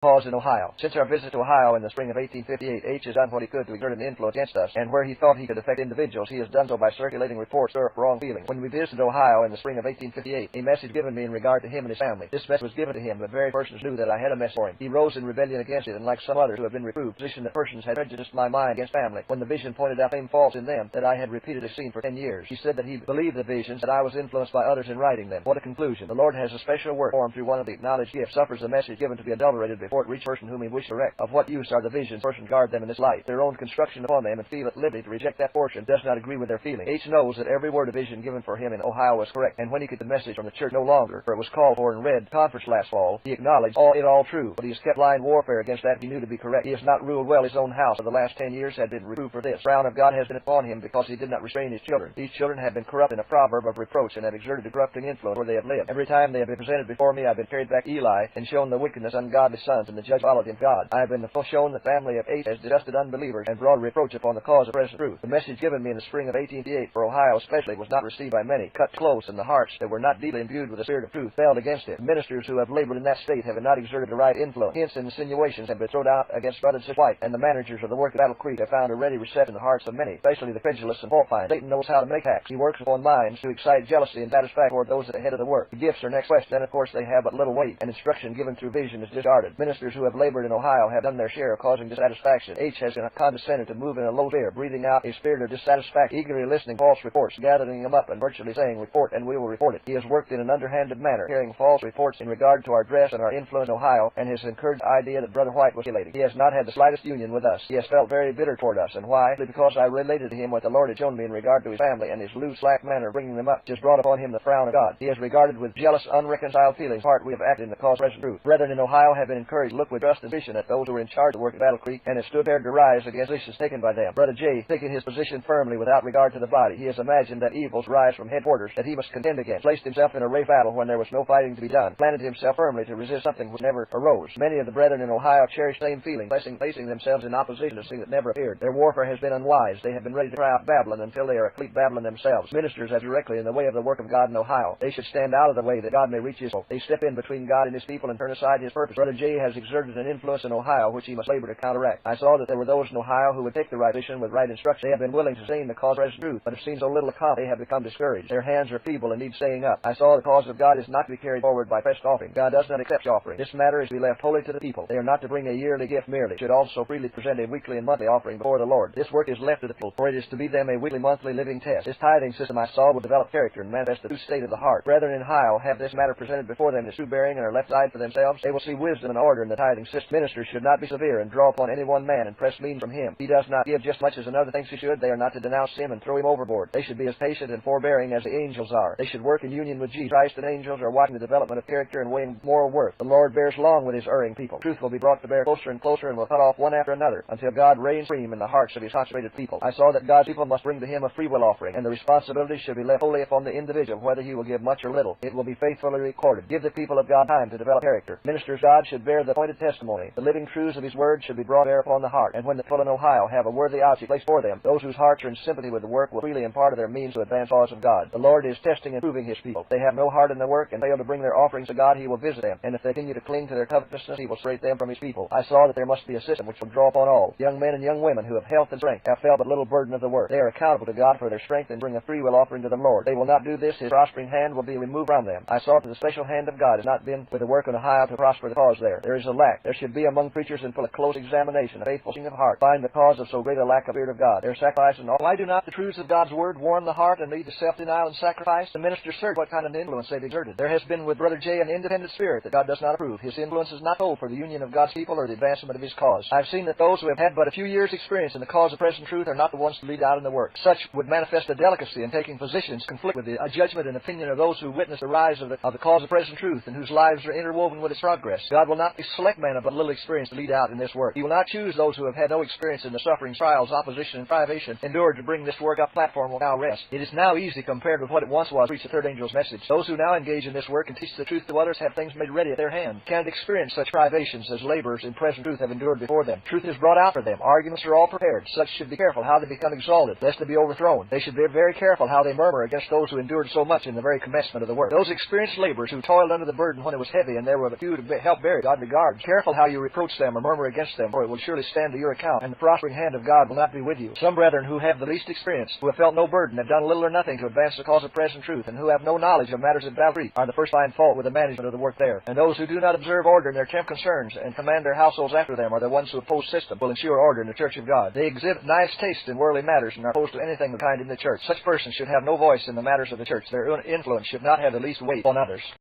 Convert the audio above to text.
Pause in Ohio. Since our visit to Ohio in the spring of 1858, H has done what he could to exert an influence against us, and where he thought he could affect individuals, he has done so by circulating reports of wrong feelings. When we visited Ohio in the spring of 1858, a message given me in regard to him and his family. This message was given to him, but very persons knew that I had a message for him. He rose in rebellion against it, and like some others who have been reproved, positioned that persons had prejudiced my mind against family. When the vision pointed out same faults in them that I had repeatedly seen for 10 years, he said that he believed the visions, that I was influenced by others in writing them. What a conclusion. The Lord has a special work for him through one of the acknowledged gifts, suffers the message given to be adulterated before it reaches the person whom he wished to correct. Of what use are the visions? Persons guard them in this light, their own construction upon them, and feel at liberty to reject that portion does not agree with their feeling. H knows that every word of vision given for him in Ohio was correct, and when he could the message from the church no longer, for it was called for and read conference last fall, he acknowledged all true, but he has kept blind warfare against that he knew to be correct. He has not ruled well his own house for the last 10 years, had been reproved for this. The frown of God has been upon him because he did not restrain his children. These children have been corrupt in a proverb of reproach, and have exerted a corrupting influence where they have lived. Every time they have been presented before me, I have been carried back Eli, and shown the wickedness ungodly sons, and the judge followed him God. I have been shown the family of H as disgusted unbelievers, and brought reproach upon the cause of present truth. The message given me in the spring of 1888 for Ohio especially was not received by many. Cut close, and the hearts that were not deeply imbued with the spirit of truth failed against it. The ministers who have labored in that state have not exerted the right influence. Hints and insinuations have been thrown out against Brother White, and the managers of the work at Battle Creek have found a ready reception in the hearts of many, especially the credulous and fault-finding. Satan knows how to make hacks. He works upon minds to excite jealousy and satisfaction toward those at the head of the work. The gifts are next question, and of course they have but little weight, and instruction given through vision is discarded. Ministers who have labored in Ohio have done their share of causing dissatisfaction. H has condescended to move in a low sphere, breathing out a spirit of dissatisfaction, eagerly listening to false reports, gathering them up and virtually saying, report and we will report it. He has worked in an underhanded manner, carrying false reports in regard to our dress and our influence in Ohio, and has encouraged the idea that Brother White was related. He has not had the slightest union with us. He has felt very bitter toward us, and why? Because I related to him what the Lord had shown me in regard to his family, and his loose, slack manner of bringing them up just brought upon him the frown of God. He has regarded with jealous, unreconciled feelings part we have acted in the cause of present truth. Brethren in Ohio have been encouraged to look with trust and vision at those who were in charge of the work at Battle Creek, and have stood there to rise against positions taken by them. Brother J, taking his position firmly without regard to the body, he has imagined that evils rise from headquarters that he must contend against, placed himself in a array battle when there was no fighting to be done, planted himself firmly to resist something which never arose. Many of the brethren in Ohio cherish the same feeling, placing themselves in opposition to something that never appeared. Their warfare has been unwise. They have been ready to cry out Babylon until they are a complete Babylon themselves. Ministers as directly in the way of the work of God in Ohio. They should stand out of the way that God may reach his hope. They step in between God and his people and turn aside his purpose. Brother J has exerted an influence in Ohio which he must labor to counteract. I saw that there were those in Ohio who would take the right position with right instruction. They have been willing to sustain the cause of present truth, but have seen so little accomplished they have become discouraged. Their hands are feeble and need staying up. I saw the cause of God is not to be carried forward by pressed offering. God does not accept offering. This matter is to be left wholly to the people. They are not to bring a yearly gift merely. Should also freely present a weekly and monthly offering before the Lord. This work is left to the people, for it is to be them a weekly, monthly living test. This tithing system I saw will develop character and manifest the true state of the heart. Brethren in Ohio have this matter presented before them in its true bearing and are left aside for themselves. They will see wisdom and order in the tithing system. Ministers should not be severe and draw upon any one man and press means from him. He does not give just much as another thinks he should. They are not to denounce him and throw him overboard. They should be as patient and forbearing as the angels are. They should work in union with Jesus Christ, and angels are watching the development of character and weighing moral worth. The Lord bears long with his erring people. Truth will be brought to bear closer and closer and will cut off one after another until God reigns supreme in the hearts of his consecrated people. I saw that God's people must bring to him a free will offering, and the responsibility should be left wholly upon the individual, whether he will give much or little. It will be faithfully recorded. Give the people of God time to develop character. Ministers God should bear the appointed testimony. The living truths of his word should be brought bare upon the heart, and when the people in Ohio have a worthy object placed for them, those whose hearts are in sympathy with the work will freely impart of their means to advance the cause of God. The Lord is testing and proving his people. If they have no heart in the work and fail to bring their offerings to God, he will visit them, and if they continue to cling to their covetousness, he will separate them from his people. I saw that there must be a system which will draw upon all. Young men and young women who have health and strength have felt but little burden of the work. They are accountable to God for their strength and bring a free will offering to the Lord. They will not do this, his prospering hand will be removed from them. I saw that the special hand of God has not been with the work in Ohio to prosper the cause there. There is a lack. There should be among preachers in full a close examination, a faithful seeking of heart, find the cause of so great a lack of spirit of God. Their sacrifice and all. Why do not the truths of God's word warm the heart and lead to self-denial and sacrifice? The ministers search what kind of influence they've exerted. There has been with Brother J an independent spirit that God does not approve. His influence is not told for the union of God's people or the advancement of his cause. I've seen that those who have had but a few years' experience in the cause of present truth are not the ones to lead out in the work. Such would manifest a delicacy in taking positions conflict with the judgment and opinion of those who witness the rise of the cause of present truth and whose lives are interwoven with its progress. God will not select men of but little experience to lead out in this work. He will not choose those who have had no experience in the sufferings, trials, opposition, and privation endured to bring this work up platform will now rest. It is now easy compared with what it once was to preach the third angel's message. Those who now engage in this work and teach the truth to others have things made ready at their hand. Cannot experience such privations as laborers in present truth have endured before them. Truth is brought out for them. Arguments are all prepared. Such should be careful how they become exalted, lest they be overthrown. They should be very careful how they murmur against those who endured so much in the very commencement of the work. Those experienced laborers who toiled under the burden when it was heavy and there were a few to help bear it, God regard. Careful how you reproach them or murmur against them, for it will surely stand to your account, and the prospering hand of God will not be with you. Some brethren who have the least experience, who have felt no burden, have done little or nothing to advance the cause of present truth, and who have no knowledge of matters of Creek, are the first to find fault with the management of the work there. And those who do not observe order in their temp concerns and command their households after them are the ones who oppose system will ensure order in the Church of God. They exhibit nice taste in worldly matters and are opposed to anything of the kind in the church. Such persons should have no voice in the matters of the church. Their influence should not have the least weight on others.